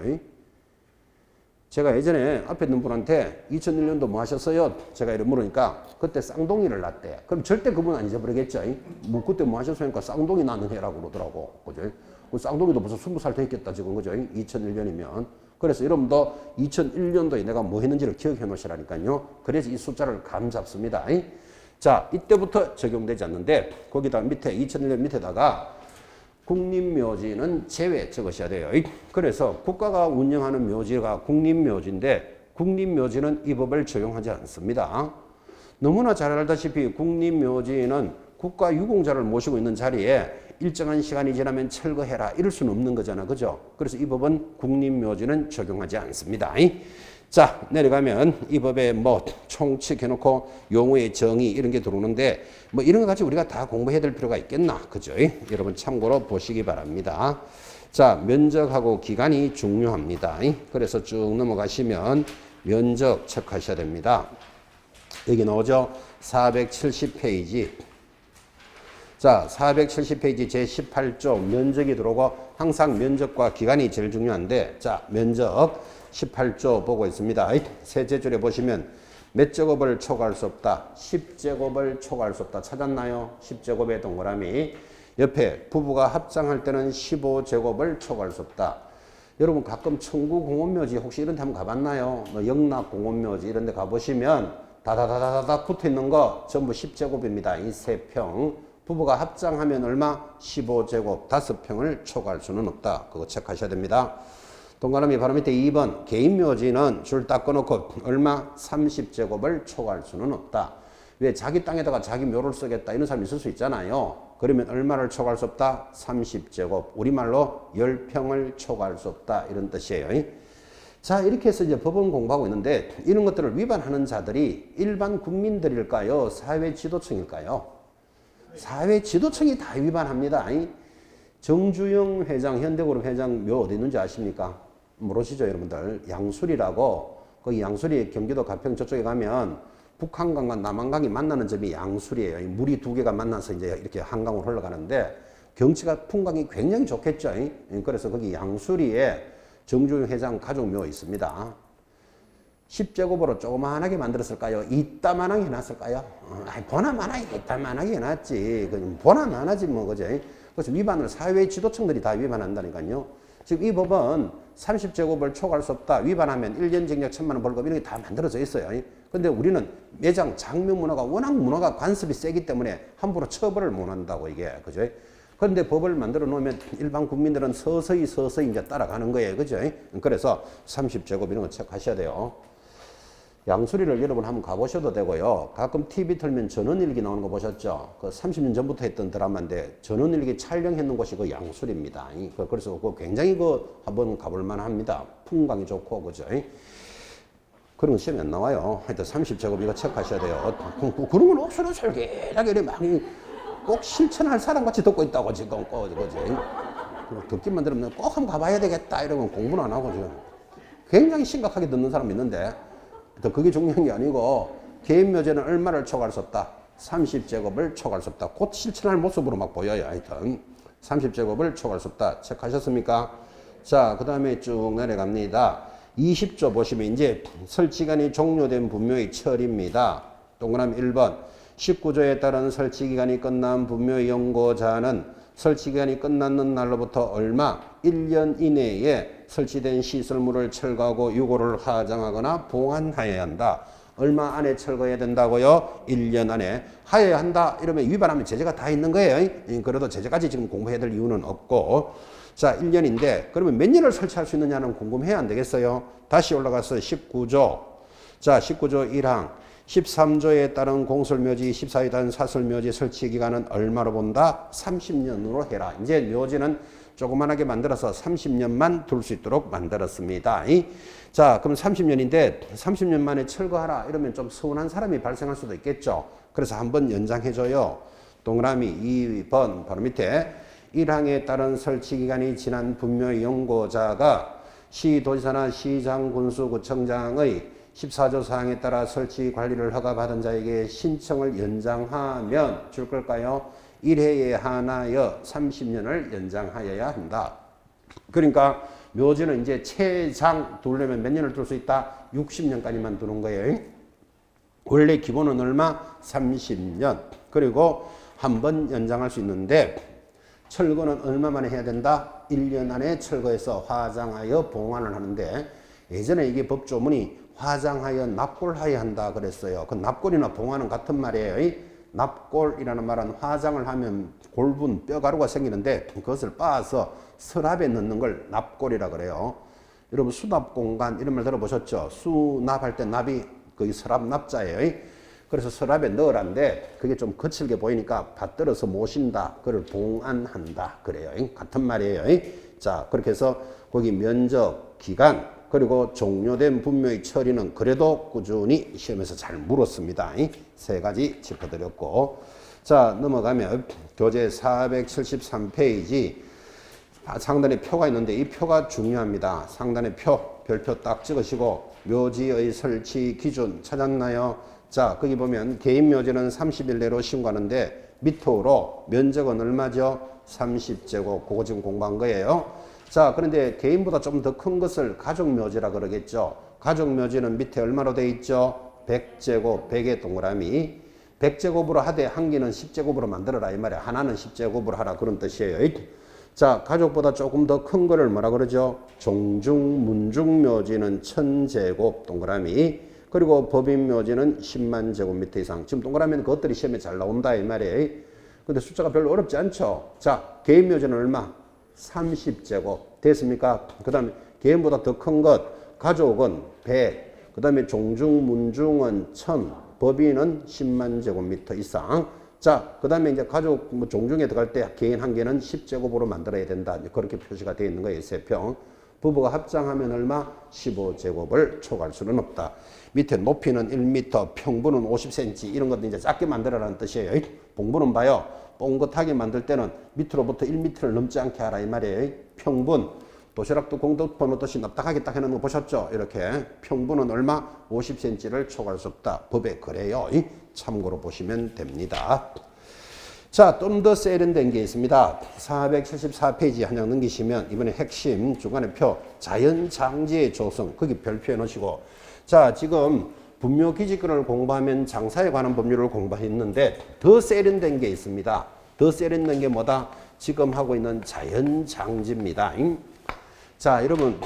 제가 예전에 앞에 있는 분한테 2001년도 뭐 하셨어요? 제가 이렇게 물으니까 그때 쌍둥이를 낳대. 그럼 절대 그분 안 잊어버리겠죠? 뭐 그때 뭐 하셨으니까 쌍둥이 낳는 해라고 그러더라고. 그죠? 그 쌍둥이도 벌써 20살 됐겠다 지금. 그죠? 2001년이면. 그래서 여러분도 2001년도에 내가 뭐 했는지를 기억해 놓으시라니까요. 그래서 이 숫자를 감 잡습니다. 자, 이때부터 적용되지 않는데 거기다 밑에 2001년 밑에다가 국립묘지는 제외 적으셔야 돼요. 그래서 국가가 운영하는 묘지가 국립묘지인데 국립묘지는 이 법을 적용하지 않습니다. 너무나 잘 알다시피 국립묘지는 국가 유공자를 모시고 있는 자리에 일정한 시간이 지나면 철거해라 이럴 수는 없는 거잖아. 그죠? 그래서 이 법은 국립묘지는 적용하지 않습니다. 자, 내려가면 이 법에 뭐 총칙해놓고 용어의 정의 이런 게 들어오는데 뭐 이런 거 가지고 우리가 다 공부해야 될 필요가 있겠나? 그죠? 여러분 참고로 보시기 바랍니다. 자, 면적하고 기간이 중요합니다. 그래서 쭉 넘어가시면 면적 체크하셔야 됩니다. 여기 나오죠? 470페이지. 자, 470페이지 제18조 면적이 들어오고 항상 면적과 기간이 제일 중요한데 자, 면적 18조 보고 있습니다. 셋째 줄에 보시면 몇 제곱을 초과할 수 없다. 10제곱을 초과할 수 없다. 찾았나요? 10제곱의 동그라미. 옆에 부부가 합장할 때는 15제곱을 초과할 수 없다. 여러분 가끔 청구 공원묘지 혹시 이런 데 한번 가봤나요? 뭐 영락 공원묘지 이런 데 가보시면 다다다다닥 붙어 있는 거 전부 10제곱입니다. 이 3평. 부부가 합장하면 얼마? 15제곱. 5평을 초과할 수는 없다. 그거 체크하셔야 됩니다. 동그라미 바로 밑에 2번. 개인 묘지는 줄 딱 꺼놓고 얼마? 30제곱을 초과할 수는 없다. 왜? 자기 땅에다가 자기 묘를 쓰겠다 이런 사람이 있을 수 있잖아요. 그러면 얼마를 초과할 수 없다? 30제곱. 우리말로 10평을 초과할 수 없다. 이런 뜻이에요. 자, 이렇게 해서 이제 법원 공부하고 있는데 이런 것들을 위반하는 자들이 일반 국민들일까요? 사회 지도층일까요? 사회 지도층이 다 위반합니다. 정주영 회장, 현대그룹 회장 묘 어디 있는지 아십니까? 모르시죠, 여러분들? 양수리라고, 거기 양수리 경기도 가평 저쪽에 가면 북한강과 남한강이 만나는 점이 양수리예요. 물이 두 개가 만나서 이제 이렇게 한강으로 흘러가는데 경치가 풍광이 굉장히 좋겠죠. 그래서 거기 양수리에 정주영 회장 가족묘 있습니다. 10제곱으로 조그만하게 만들었을까요? 이따만하게 해놨을까요? 보나마나게 이따만하게 해놨지. 보나마나지 뭐, 그죠? 그래서 위반을 사회 지도층들이 다 위반한다니까요. 지금 이 법은 30제곱을 초과할 수 없다. 위반하면 1년 징역 1,000만 원 벌금 이런 게 다 만들어져 있어요. 근데 우리는 매장 장묘 문화가 워낙 문화가 관습이 세기 때문에 함부로 처벌을 못 한다고 이게. 그죠? 그런데 법을 만들어 놓으면 일반 국민들은 서서히 이제 따라가는 거예요. 그죠? 그래서 30제곱 이런 거 체크하셔야 돼요. 양수리를 여러분 한번 가보셔도 되고요. 가끔 TV 틀면 전원일기 나오는 거 보셨죠? 그 30년 전부터 했던 드라마인데 전원일기 촬영했는 곳이 그 양수리입니다. 그래서 그 굉장히 그 한번 가볼 만합니다. 풍광이 좋고 그죠? 그런 거 시험에 안 나와요. 하여튼 30제곱 이거 체크하셔야 돼요. 그런 건 억수로 솔깃하게 막 꼭 실천할 사람 같이 듣고 있다고 지금 그지? 듣기만 들으면 꼭 한번 가봐야 되겠다 이러면 공부는 안 하고 지금 굉장히 심각하게 듣는 사람이 있는데. 그게 중요한 게 아니고 개인 묘지는 얼마를 초과할 수 없다. 30제곱을 초과할 수 없다. 곧 실천할 모습으로 막 보여요. 하여튼 30제곱을 초과할 수 없다. 체크하셨습니까? 자, 그 다음에 쭉 내려갑니다. 20조 보시면 이제 설치기간이 종료된 분묘의 철입니다. 동그라미 1번 19조에 따른 설치기간이 끝난 분묘의 연고자는 설치기간이 끝났는 날로부터 얼마? 1년 이내에 설치된 시설물을 철거하고 유고를 하장하거나 봉안하여야 한다. 얼마 안에 철거해야 된다고요? 1년 안에 하여야 한다. 이러면 위반하면 제재가 다 있는 거예요. 그래도 제재까지 지금 공부해야 될 이유는 없고. 자, 1년인데 그러면 몇 년을 설치할 수 있느냐는 궁금해야 안 되겠어요? 다시 올라가서 19조. 자, 19조 1항. 13조에 따른 공설묘지, 14조에 따른 사설묘지 설치 기간은 얼마로 본다? 30년으로 해라. 이제 묘지는 조그만하게 만들어서 30년만 둘 수 있도록 만들었습니다. 자, 그럼 30년인데 30년 만에 철거하라. 이러면 좀 서운한 사람이 발생할 수도 있겠죠. 그래서 한번 연장해줘요. 동그라미 2번 바로 밑에 1항에 따른 설치 기간이 지난 분묘의 연고자가 시도지사나 시장, 군수, 구청장의 14조 사항에 따라 설치 관리를 허가받은 자에게 신청을 연장하면 줄 걸까요? 1회에 하나여 30년을 연장하여야 한다. 그러니까 묘지는 이제 최장 두려면 몇 년을 둘 수 있다? 60년까지만 두는 거예요. 원래 기본은 얼마? 30년. 그리고 한 번 연장할 수 있는데 철거는 얼마 만에 해야 된다? 1년 안에 철거해서 화장하여 봉안을 하는데 예전에 이게 법조문이 화장하여 납골하여 한다 그랬어요. 그 납골이나 봉안은 같은 말이에요. 납골이라는 말은 화장을 하면 골분 뼈가루가 생기는데 그것을 빻아서 서랍에 넣는 걸 납골이라 그래요. 여러분 수납 공간 이런 말 들어보셨죠? 수납할 때 납이 거기 서랍 납자예요. 그래서 서랍에 넣으란데 그게 좀 거칠게 보이니까 받들어서 모신다. 그걸 봉안한다 그래요. 같은 말이에요. 자, 그렇게 해서 거기 면적, 기간 그리고 종료된 분묘의 처리는 그래도 꾸준히 시험에서 잘 물었습니다. 세 가지 짚어드렸고. 자, 넘어가면 교재 473페이지 상단에 표가 있는데 이 표가 중요합니다. 상단에 표, 별표 딱 찍으시고 묘지의 설치 기준 찾았나요? 자, 거기 보면 개인 묘지는 30일 내로 신고하는데 밑으로 면적은 얼마죠? 30제곱. 그거 지금 공부한 거예요. 자, 그런데 개인보다 좀 더 큰 것을 가족묘지라 그러겠죠. 가족묘지는 밑에 얼마로 돼 있죠? 100제곱 100의 동그라미 100제곱으로 하되 한 개는 10제곱으로 만들어라 이 말이야. 하나는 10제곱으로 하라 그런 뜻이에요. 자, 가족보다 조금 더 큰 거를 뭐라 그러죠? 종중 문중 묘지는 1000제곱 동그라미 그리고 법인 묘지는 10만 제곱미터 이상. 지금 동그라미는 그것들이 시험에 잘 나온다 이 말이에요. 근데 숫자가 별로 어렵지 않죠. 자, 개인 묘지는 얼마? 30제곱 됐습니까? 그 다음에 개인보다 더 큰 것 가족은 100, 그 다음에 종중 문중은 1000, 법인은 10만 제곱미터 이상. 자, 그 다음에 이제 가족 뭐 종중에 들어갈 때 개인 한 개는 10제곱으로 만들어야 된다. 그렇게 표시가 되어 있는 거예요. 세평. 부부가 합장하면 얼마? 15제곱을 초과할 수는 없다. 밑에 높이는 1m, 평분은 50cm 이런 것도 이제 작게 만들어라는 뜻이에요. 봉분은 봐요. 뻥긋하게 만들 때는 밑으로부터 1m를 넘지 않게 하라 이 말이에요. 평분. 도시락 뚜껑 덮어놓듯이 납작하게 딱 해놓은 거 보셨죠? 이렇게 평분은 얼마? 50cm를 초과할 수 없다. 법에 그래요. 참고로 보시면 됩니다. 자, 좀 더 세련된 게 있습니다. 474페이지 한 장 넘기시면 이번에 핵심 중간에 표 자연장지의 조성 거기 별표해 놓으시고 자, 지금 분묘기지권을 공부하면 장사에 관한 법률을 공부했는데 더 세련된 게 있습니다. 더 세련된 게 뭐다? 지금 하고 있는 자연장지입니다. 자, 여러분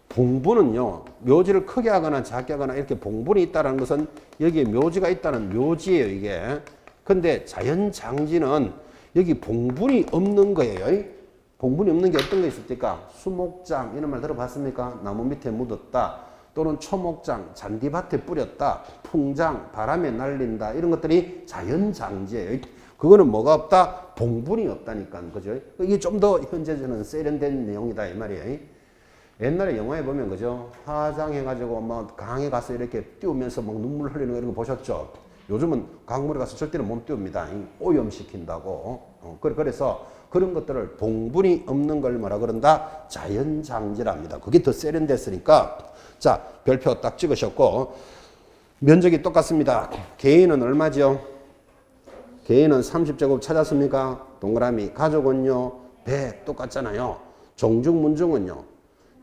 봉분은요 묘지를 크게 하거나 작게 하거나 이렇게 봉분이 있다는 것은 여기에 묘지가 있다는 묘지예요 이게. 근데 자연장지는 여기 봉분이 없는 거예요. 봉분이 없는 게 어떤 거 있습니까? 수목장 이런 말 들어봤습니까? 나무 밑에 묻었다 또는 초목장 잔디밭에 뿌렸다 풍장 바람에 날린다 이런 것들이 자연장지예요. 그거는 뭐가 없다? 봉분이 없다니까 그죠? 이게 좀 더 현재는 세련된 내용이다 이 말이에요. 옛날에 영화에 보면 그죠? 화장해가지고 뭐 강에 가서 이렇게 띄우면서 막 눈물 흘리는 거 이런 거 보셨죠? 요즘은 강물에 가서 절대로 못 띄웁니다. 오염시킨다고. 그래서 그런 것들을 봉분이 없는 걸 뭐라 그런다? 자연장지랍니다. 그게 더 세련됐으니까 자 별표 딱 찍으셨고 면적이 똑같습니다. 개인은 얼마죠? 개인은 30제곱 찾았습니까? 동그라미. 가족은요 100 똑같잖아요. 종중 문중은요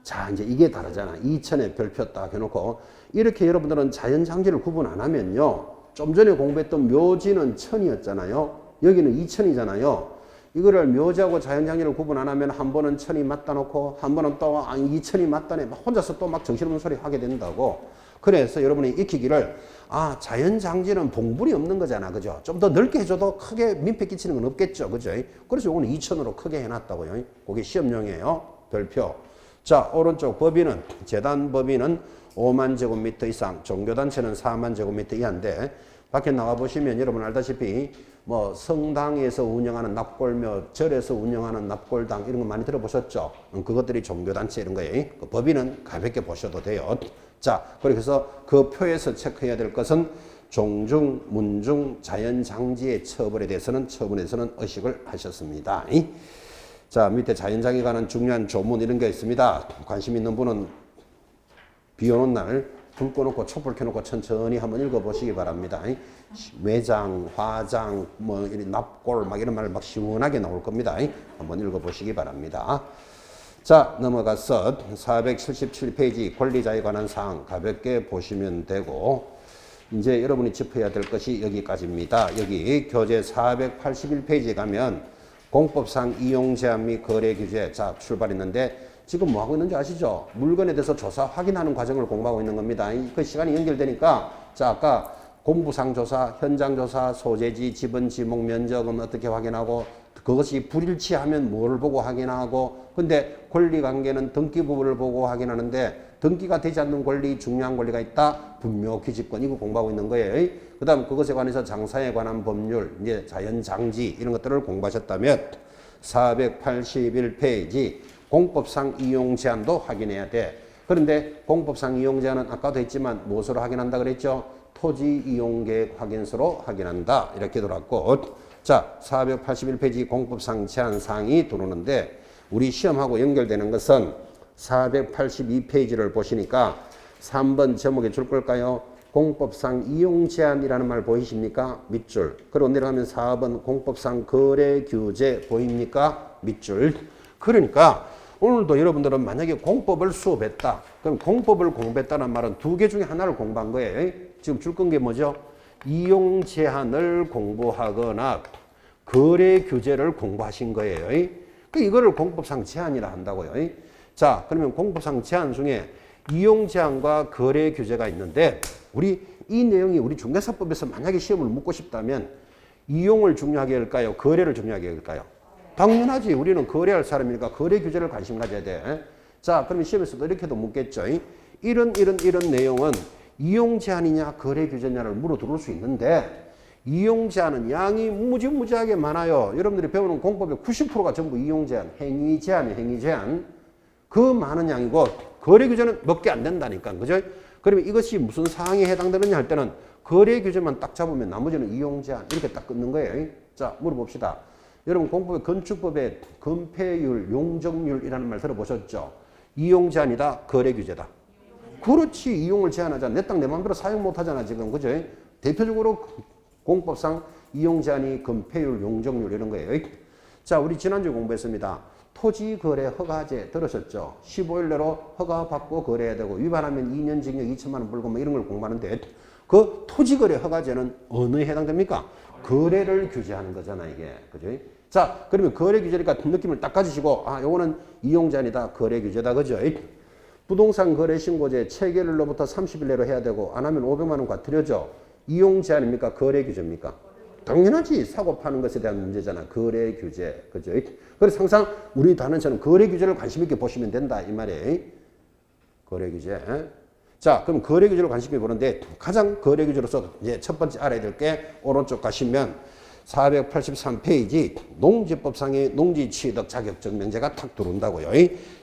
자 이제 이게 다르잖아. 2000에 별표 딱 해놓고 이렇게 여러분들은 자연장지를 구분 안 하면요 좀 전에 공부했던 묘지는 1000이었잖아요. 여기는 2000이잖아요. 이거를 묘지하고 자연장지를 구분 안 하면 한 번은 1000이 맞다 놓고 한 번은 또 2000이 맞다네 혼자서 또 막 정신없는 소리 하게 된다고. 그래서 여러분이 익히기를 아 자연장지는 봉분이 없는 거잖아 그죠? 좀 더 넓게 해줘도 크게 민폐 끼치는 건 없겠죠 그죠? 그래서 이거는 2000으로 크게 해놨다고요. 그게 시험용이에요. 별표. 자 오른쪽 법인은 재단 법인은 5만 제곱미터 이상, 종교단체는 4만 제곱미터 이하인데 밖에 나와 보시면 여러분 알다시피 뭐 성당에서 운영하는 납골묘, 절에서 운영하는 납골당 이런 거 많이 들어보셨죠? 그것들이 종교단체 이런 거예요. 그 법인은 가볍게 보셔도 돼요. 자, 그래서 그 표에서 체크해야 될 것은 종중, 문중, 자연장지의 처벌에 대해서는 처분에서는 의식을 하셨습니다. 자, 밑에 자연장에 관한 중요한 조문 이런 게 있습니다. 관심 있는 분은 비 오는 날 불 꺼놓고 촛불 켜놓고 천천히 한번 읽어보시기 바랍니다. 외장, 화장, 뭐 이런 납골 막 이런 말 막 시원하게 나올 겁니다. 한번 읽어보시기 바랍니다. 자 넘어가서 477페이지 권리자에 관한 사항 가볍게 보시면 되고 이제 여러분이 짚어야 될 것이 여기까지입니다. 여기 교재 481페이지에 가면 공법상 이용 제한 및 거래 규제 자 출발했는데 지금 뭐 하고 있는지 아시죠? 물건에 대해서 조사 확인하는 과정을 공부하고 있는 겁니다. 그 시간이 연결되니까 자 아까 공부상 조사, 현장 조사, 소재지, 지분, 지목, 면적은 어떻게 확인하고 그것이 불일치하면 뭘 보고 확인하고 근데 권리관계는 등기 부분을 보고 확인하는데 등기가 되지 않는 권리, 중요한 권리가 있다. 분묘기지권 이거 공부하고 있는 거예요. 그 다음 그것에 관해서 장사에 관한 법률, 이제 자연장지 이런 것들을 공부하셨다면 481페이지 공법상 이용 제한도 확인해야 돼. 그런데 공법상 이용 제한은 아까도 했지만 무엇으로 확인한다 그랬죠? 토지 이용계획 확인서로 확인한다. 이렇게 들어왔고 자 481페이지 공법상 제한 사항이 들어오는데 우리 시험하고 연결되는 것은 482페이지를 보시니까 3번 제목에 줄 걸까요? 공법상 이용 제한이라는 말 보이십니까? 밑줄. 그리고 내려가면 4번 공법상 거래 규제 보입니까? 밑줄. 그러니까 오늘도 여러분들은 만약에 공법을 수업했다. 그럼 공법을 공부했다는 말은 두 개 중에 하나를 공부한 거예요. 지금 줄 건 게 뭐죠? 이용 제한을 공부하거나 거래 규제를 공부하신 거예요. 그 이거를 공법상 제한이라 한다고요. 자, 그러면 공법상 제한 중에 이용 제한과 거래 규제가 있는데 우리 이 내용이 우리 중개사법에서 만약에 시험을 묻고 싶다면 이용을 중요하게 할까요? 거래를 중요하게 할까요? 당연하지. 우리는 거래할 사람이니까 거래 규제를 관심 가져야 돼. 자, 그러면 시험에서도 이렇게도 묻겠죠. 이런 내용은 이용 제한이냐 거래 규제냐를 물어 들어올 수 있는데 이용 제한은 양이 무지무지하게 많아요. 여러분들이 배우는 공법의 90%가 전부 이용 제한, 행위 제한이에요. 행위 제한. 그 많은 양이고 거래 규제는 몇 개 안 된다니까. 그죠? 그러면 이것이 무슨 사항에 해당되느냐 할 때는 거래 규제만 딱 잡으면 나머지는 이용 제한 이렇게 딱 끊는 거예요. 자, 물어봅시다. 여러분 공법의 건축법의 건폐율, 용적률이라는 말 들어보셨죠? 이용 제한이다, 거래 규제다. 그렇지. 이용을 제한하자. 내 땅 내 맘대로 사용 못하잖아 지금. 그죠? 대표적으로 공법상 이용 제한이 건폐율, 용적률 이런 거예요. 자, 우리 지난주에 공부했습니다. 토지거래 허가제 들으셨죠? 15일 내로 허가받고 거래해야 되고 위반하면 2년 징역 2천만 원 벌금 뭐 이런 걸 공부하는데 그 토지거래 허가제는 어느에 해당됩니까? 거래를 규제하는 거잖아 이게. 그죠? 자, 그러면 거래 규제니까 느낌을 딱 가지시고 아, 요거는 이용 제한이다, 거래 규제다. 그죠? 부동산 거래 신고제 체결일로부터 30일 내로 해야 되고 안 하면 500만 원 과태료죠. 이용 제한입니까? 거래 규제입니까? 당연하지. 사고 파는 것에 대한 문제잖아. 거래 규제. 그죠? 그래서 항상 우리 단원처럼 거래 규제를 관심 있게 보시면 된다. 이 말이에요. 거래 규제. 자, 그럼 거래 규제를 관심 있게 보는데 가장 거래 규제로서 이제 첫 번째 알아야 될 게 오른쪽 가시면 483페이지 농지법상의 농지 취득 자격증 명제가 탁 들어온다고요.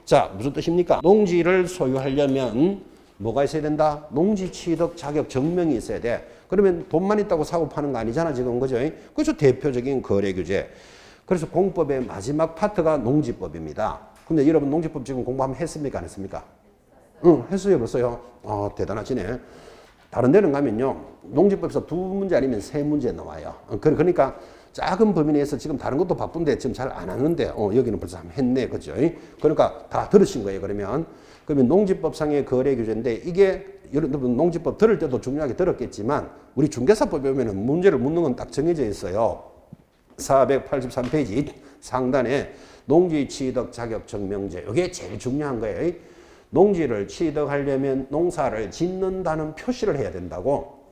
자, 무슨 뜻입니까? 농지를 소유하려면 뭐가 있어야 된다? 농지 취득 자격 증명이 있어야 돼. 그러면 돈만 있다고 사고 파는 거 아니잖아 지금. 그죠? 그래서 대표적인 거래 규제. 그래서 공법의 마지막 파트가 농지법입니다. 근데 여러분 농지법 지금 공부 한번 했습니까? 안 했습니까? 응, 했어요. 벌써요. 대단하시네. 다른 데는 가면요. 농지법에서 2문제 아니면 3문제 나와요. 그러니까 작은 범위 내에서 지금 다른 것도 바쁜데 지금 잘 안 하는데 여기는 벌써 한번 했네. 그죠? 그러니까 다 들으신 거예요. 그러면 농지법상의 거래 규제인데 이게 여러분 농지법 들을 때도 중요하게 들었겠지만 우리 중개사법에 보면 문제를 묻는 건 딱 정해져 있어요. 483페이지 상단에 농지 취득 자격증 명제. 이게 제일 중요한 거예요. 농지를 취득하려면 농사를 짓는다는 표시를 해야 된다고.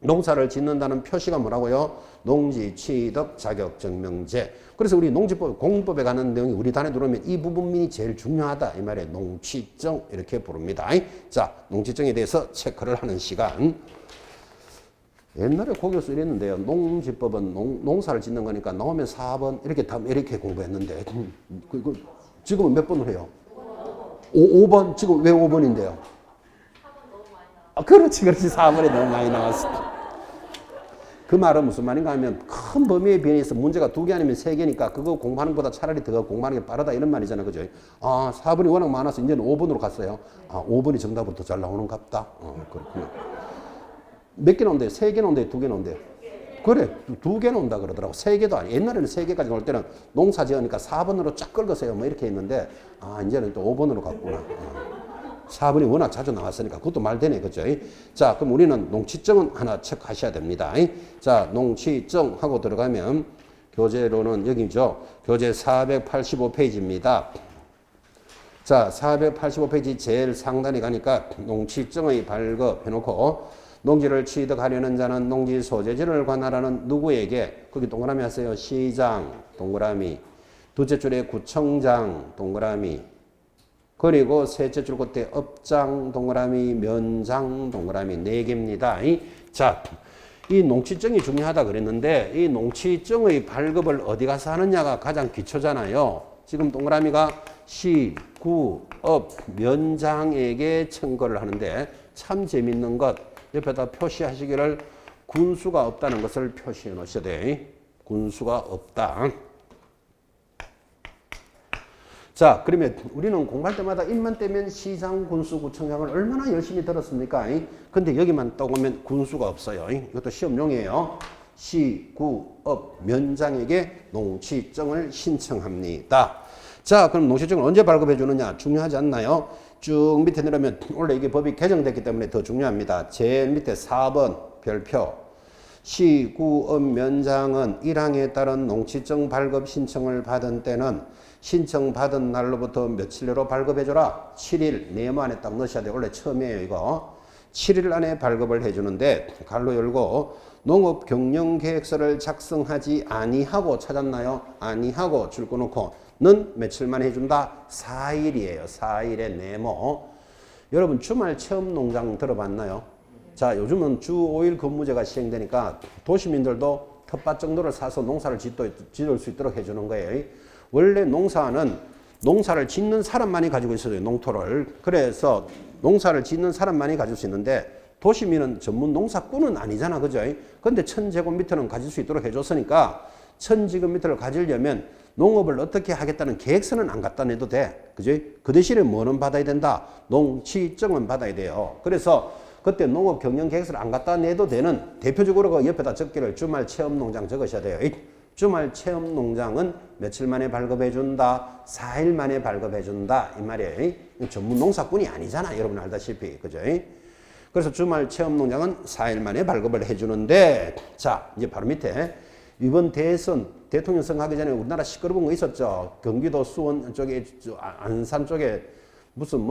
농사를 짓는다는 표시가 뭐라고요? 농지 취득 자격증 명제. 그래서 우리 농지법 공법에 관한 내용이 우리 단에 들어오면 이 부분이 제일 중요하다. 이 말에 농취증 이렇게 부릅니다. 자, 농취증에 대해서 체크를 하는 시간. 옛날에 고교수 이랬는데요. 농지법은 농사를 짓는 거니까 나오면 4번 이렇게 공부했는데 지금은 몇 번을 해요? 5번. 지금 왜 5번인데요? 그렇지. 4번이 너무 많이 나왔어. 그 말은 무슨 말인가 하면 큰 범위에 비해서 문제가 2개 아니면 3개니까 그거 공부하는 것보다 차라리 더 공부하는 게 빠르다 이런 말이잖아요. 그죠? 4번이 워낙 많아서 이제는 5번으로 갔어요. 5번이 정답으로 더 잘 나오는갑다. 그렇구나. 몇 개 나온대요? 3개 나온대요? 2개 나온대요? 그래. 2개 나온다 그러더라고. 3개도 아니. 옛날에는 3개까지 나올 때는 농사 지으니까 4번으로 쫙 긁으세요. 뭐 이렇게 했는데 이제는 또 5번으로 갔구나. 4번이 워낙 자주 나왔으니까 그것도 말 되네. 그죠? 자, 그럼 우리는 농취증은 하나 체크하셔야 됩니다. 자, 농취증 하고 들어가면 교재로는 여기죠. 교재 485페이지입니다. 자, 485페이지 제일 상단에 가니까 농취증의 발급 해놓고 농지를 취득하려는 자는 농지 소재지를 관할하는 누구에게, 거기 동그라미 하세요. 시장, 동그라미. 둘째 줄에 구청장, 동그라미. 그리고 셋째 줄 끝에 업장, 동그라미, 면장, 동그라미 4개입니다. 자, 이 농취증이 중요하다 그랬는데 이 농취증의 발급을 어디 가서 하느냐가 가장 기초잖아요. 지금 동그라미가 시, 구, 업, 면장에게 청구를 하는데 참 재밌는 것 옆에다 표시하시기를 군수가 없다는 것을 표시해 놓으셔야 돼. 군수가 없다. 자, 그러면 우리는 공부할 때마다 입만 떼면 시장, 군수, 구청장을 얼마나 열심히 들었습니까? 근데 여기만 딱 오면 군수가 없어요. 이것도 시험용이에요. 시, 구, 업, 면장에게 농취증을 신청합니다. 자, 그럼 농취증을 언제 발급해 주느냐? 중요하지 않나요? 쭉 밑에 내려면 원래 이게 법이 개정됐기 때문에 더 중요합니다. 제일 밑에 4번 별표. 시, 구, 읍, 면장은 1항에 따른 농취증 발급 신청을 받은 때는 신청받은 날로부터 며칠 내로 발급해줘라. 7일 네모 안에 딱 넣으셔야 돼요. 원래 처음이에요 이거. 7일 안에 발급을 해주는데 갈로 열고 농업경영계획서를 작성하지 아니하고 찾았나요? 아니하고 줄 꺼놓고 는 며칠만 해준다? 4일이에요. 4일에 네모. 여러분 주말 체험농장 들어봤나요? 자, 요즘은 주 5일 근무제가 시행되니까 도시민들도 텃밭 정도를 사서 농사를 짓을 수 있도록 해주는 거예요. 원래 농사를 짓는 사람만이 가지고 있어요. 농토를. 그래서 농사를 짓는 사람만이 가질 수 있는데 도시민은 전문 농사꾼은 아니잖아. 그죠? 근데 1000제곱미터는 가질 수 있도록 해줬으니까 1000제곱미터를 가지려면 농업을 어떻게 하겠다는 계획서는 안 갖다 내도 돼. 그죠? 그 대신에 뭐는 받아야 된다? 농취증은 받아야 돼요. 그래서 그때 농업 경영 계획서를 안 갖다 내도 되는 대표적으로 그 옆에다 적기를 주말 체험 농장 적으셔야 돼요. 주말 체험 농장은 며칠 만에 발급해 준다. 4일 만에 발급해 준다. 이 말이에요. 전문 농사꾼이 아니잖아. 여러분 알다시피. 그죠? 그래서 주말 체험 농장은 4일 만에 발급을 해 주는데 자, 이제 바로 밑에 이번 대선 대통령 선거하기 전에 우리나라 시끄러운 거 있었죠. 경기도 수원 쪽에 안산 쪽에 무슨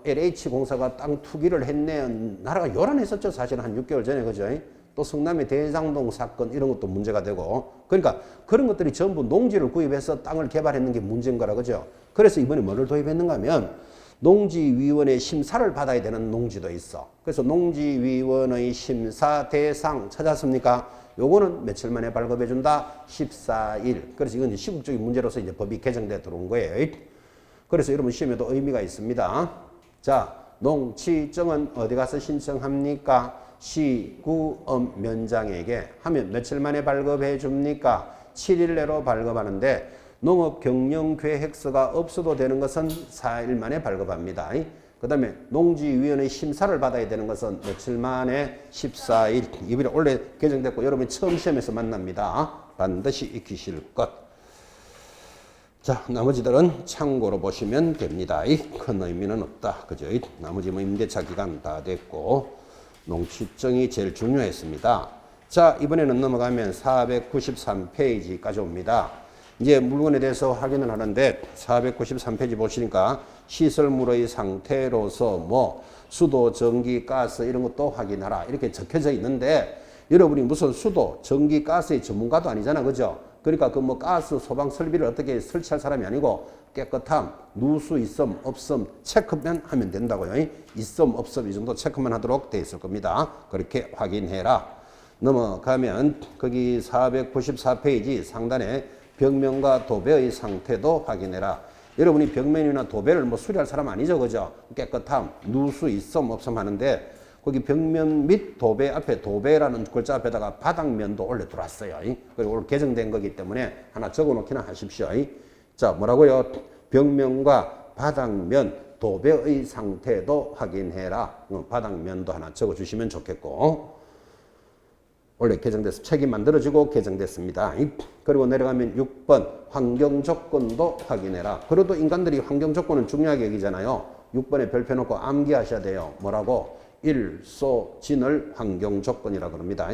LH 공사가 땅 투기를 했네. 나라가 요란했었죠. 사실은 한 6개월 전에. 그죠? 또 성남의 대장동 사건 이런 것도 문제가 되고 그러니까 그런 것들이 전부 농지를 구입해서 땅을 개발했는 게 문제인 거라. 그죠? 그래서 이번에 뭐를 도입했는가 하면 농지위원회 심사를 받아야 되는 농지도 있어. 그래서 농지위원의 심사 대상 찾았습니까? 요거는 며칠 만에 발급해 준다? 14일. 그래서 이건 시국적인 문제로서 이제 법이 개정돼 들어온 거예요. 그래서 여러분 시험에도 의미가 있습니다. 자, 농취증은 어디 가서 신청합니까? 시, 구, 읍, 면장에게 하면 며칠 만에 발급해 줍니까? 7일 내로 발급하는데 농업경영계획서가 없어도 되는 것은 4일 만에 발급합니다. 그 다음에 농지위원회 심사를 받아야 되는 것은 며칠 만에 14일. 이번에 원래 개정됐고 여러분이 처음 시험에서 만납니다. 반드시 익히실 것. 자, 나머지들은 참고로 보시면 됩니다. 큰 의미는 없다. 그죠? 나머지 임대차 기간 다 됐고 농취증이 제일 중요했습니다. 자, 이번에는 넘어가면 493페이지까지 옵니다. 이제 물건에 대해서 확인을 하는데 493페이지 보시니까 시설물의 상태로서 수도, 전기, 가스 이런 것도 확인하라 이렇게 적혀져 있는데 여러분이 무슨 수도, 전기, 가스의 전문가도 아니잖아. 그죠? 그러니까 가스 소방 설비를 어떻게 설치할 사람이 아니고 깨끗함, 누수 있음, 없음 체크만 하면 된다고요. 있음, 없음 이 정도 체크만 하도록 돼 있을 겁니다. 그렇게 확인해라. 넘어가면 거기 494페이지 상단에 벽면과 도배의 상태도 확인해라. 여러분이 벽면이나 도배를 수리할 사람 아니죠. 그죠? 깨끗함, 누수 있음, 없음 하는데 거기 벽면 및 도배 앞에 도배라는 글자 앞에다가 바닥면도 원래 들어왔어요. 그리고 오늘 개정된 거기 때문에 하나 적어 놓기나 하십시오. 자, 뭐라고요? 벽면과 바닥면, 도배의 상태도 확인해라. 바닥면도 하나 적어 주시면 좋겠고. 원래 개정돼서 책이 만들어지고 개정됐습니다. 그리고 내려가면 6번 환경 조건도 확인해라. 그래도 인간들이 환경 조건은 중요하게 여기잖아요. 6번에 별표 놓고 암기하셔야 돼요. 뭐라고? 일소진을 환경 조건이라고 합니다.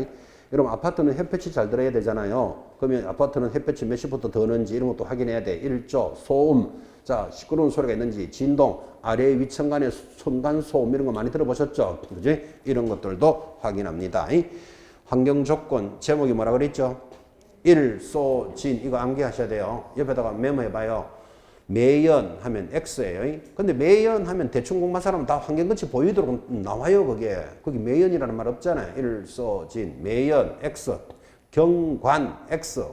여러분 아파트는 햇볕이 잘 들어야 되잖아요. 그러면 아파트는 햇볕이 몇 시부터 드는지 이런 것도 확인해야 돼. 일조, 소음, 자 시끄러운 소리가 있는지, 진동, 아래 위층간의 순간 소음 이런 거 많이 들어보셨죠? 그지? 이런 것들도 확인합니다. 환경 조건 제목이 뭐라 그랬죠? 일소진 이거 암기하셔야 돼요. 옆에다가 메모해봐요. 매연 하면 X예요. 근데 매연 하면 대충 공부한 사람은 다 환경같이 보이도록 나와요. 거기 매연이라는 말 없잖아요. 일소진, 매연 X, 경관 X.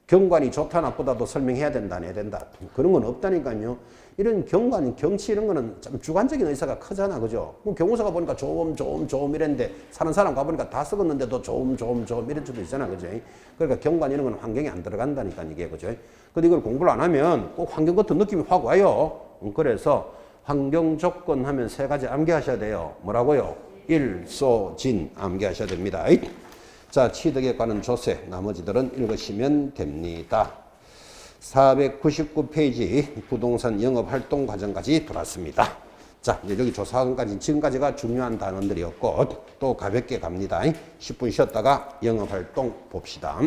경관이 좋다 나쁘다도 설명해야 된다 안 해야 된다. 그런 건 없다니까요. 이런 경관, 경치 이런 거는 좀 주관적인 의사가 크잖아. 그죠? 경호사가 보니까 좀 이랬는데 사는 사람 가보니까 다 썩었는데도 좀 이런 수도 있잖아. 그죠? 그러니까 경관 이런 건 환경에 안 들어간다니까 이게. 그죠? 근데 이걸 공부를 안 하면 꼭 환경 같은 느낌이 확 와요. 그래서 환경 조건 하면 세 가지 암기하셔야 돼요. 뭐라고요? 일소진 암기하셔야 됩니다. 자, 취득에 관한 조세 나머지들은 읽으시면 됩니다. 499페이지 부동산 영업활동 과정까지 들어왔습니다. 자, 이제 여기 조사관까지 지금까지가 중요한 단원들이었고 또 가볍게 갑니다. 10분 쉬었다가 영업활동 봅시다.